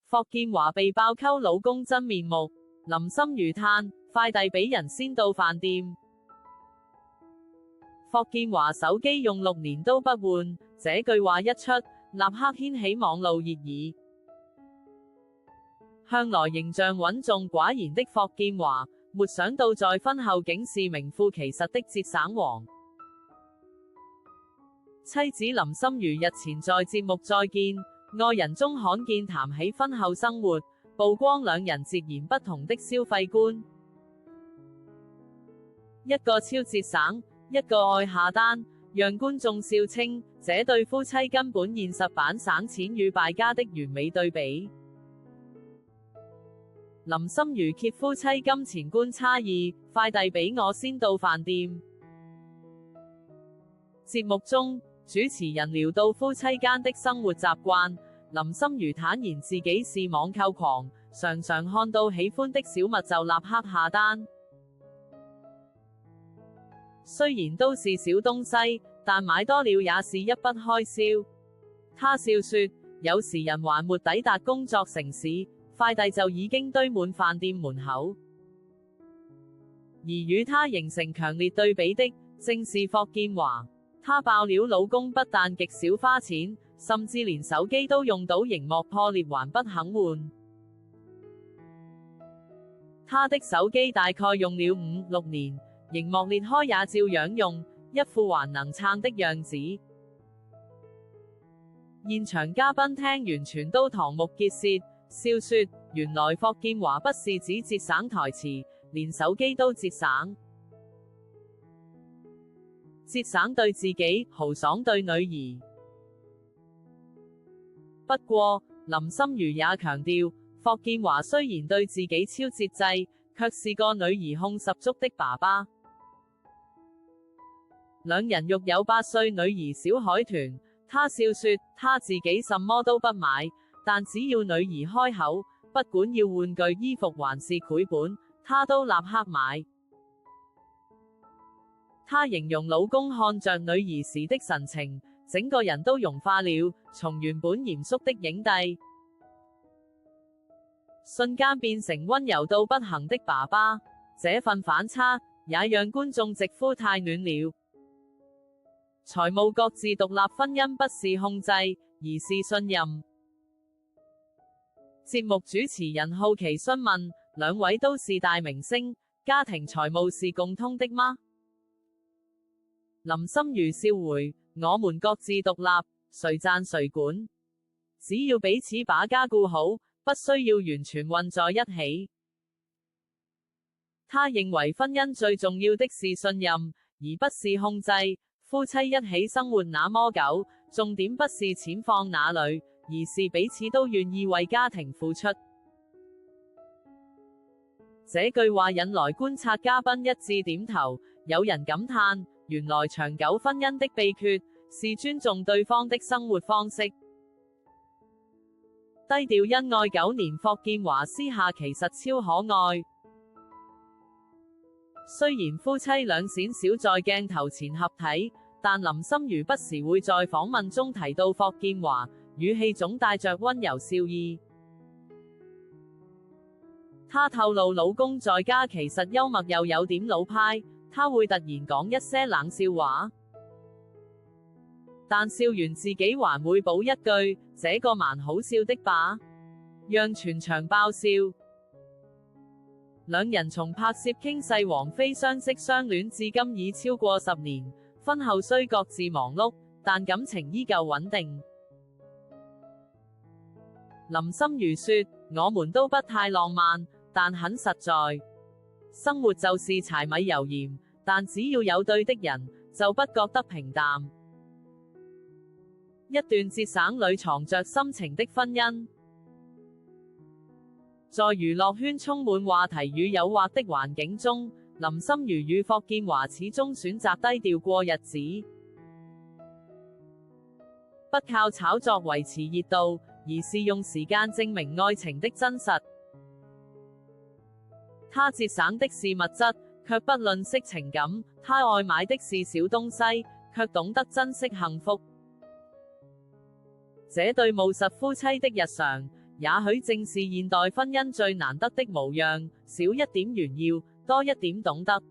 霍建華被爆溝老公真面目，林心如嘆快遞俾人先到飯店。霍建華手機用6年都不換，這句話一出，立刻掀起網路熱議。向來形象穩重寡言的霍建華，沒想到在婚後竟是名副其實的節省王。妻子林心如日前在節目《再見愛人》中罕見談起婚後生活，曝光兩人截然不同的消費觀，一個超節省，一個愛下單，讓觀眾笑稱這對夫妻根本現實版省錢與敗家的完美對比。林心如揭夫妻金錢觀差異，快遞俾我先到飯店。節目中，主持人聊到夫妻間的生活習慣，林心如坦言自己是網購狂，常常看到喜歡的小物就立刻下單。雖然都是小東西，但買多了也是一筆開銷。他笑說，有時人還沒抵達工作城市，快遞就已經堆滿飯店門口。而與他形成強烈對比的，正是霍建華。他爆料老公不但極少花錢，甚至連手機都用到螢幕破裂還不肯換。他的手機大概用了5-6年，螢幕裂開也照樣用，一副還能撐的樣子。現場嘉賓聽完全都瞠目結舌，笑說原來霍建華不是只節省台詞，連手機都節省。節省對自己，豪爽對女兒。不過，林心如也強調，霍建華雖然對自己超節制，卻是個女兒控十足的爸爸。兩人育有8歲女兒小海豚，他笑說，他自己什麼都不買，但只要女兒開口，不管要玩具、衣服還是繪本，他都立刻買。她形容老公看着女兒時的神情，整個人都融化了，從原本嚴肅的影帝，瞬間變成溫柔到不行的爸爸。這份反差，也讓觀眾直呼太暖了。財務各自獨立，婚姻不是控制，而是信任。節目主持人好奇詢問，兩位都是大明星，家庭財務是共通的嗎？林心如笑回，我們各自獨立，誰賺誰管，只要彼此把家顧好，不需要完全混在一起。他認為婚姻最重要的是信任，而不是控制。夫妻一起生活那麼久，重點不是錢放哪裏，而是彼此都願意為家庭付出。這句話引來觀察嘉賓一致點頭，有人感嘆，原來長久婚姻的秘訣是尊重對方的生活方式。低調恩愛9年，霍建華私下其實超可愛。雖然夫妻倆鮮少在鏡頭前合體，但林心如不時會在訪問中提到霍建華，語氣總帶着溫柔笑意。她透露老公在家其實幽默又有點老派，他會突然講一些冷笑話，但笑完自己還會補一句，這個蠻好笑的吧，讓全場爆笑。兩人從拍攝傾世王妃相識相戀至今已超過10年，婚後雖各自忙碌，但感情依舊穩定。林心如說，我們都不太浪漫，但很實在。生活就是柴米油鹽，但只要有對的人，就不覺得平淡。一段節省裏藏着深情的婚姻。在娛樂圈充滿話題與誘惑的環境中，林心如與霍建華始終選擇低調過日子，不靠炒作維持熱度，而是用時間證明愛情的真實。他節省的是物質，卻不吝嗇情感；他愛買的是小東西，卻懂得珍惜幸福。這對務實夫妻的日常，也許正是現代婚姻最難得的模樣，少一點炫耀，多一點懂得。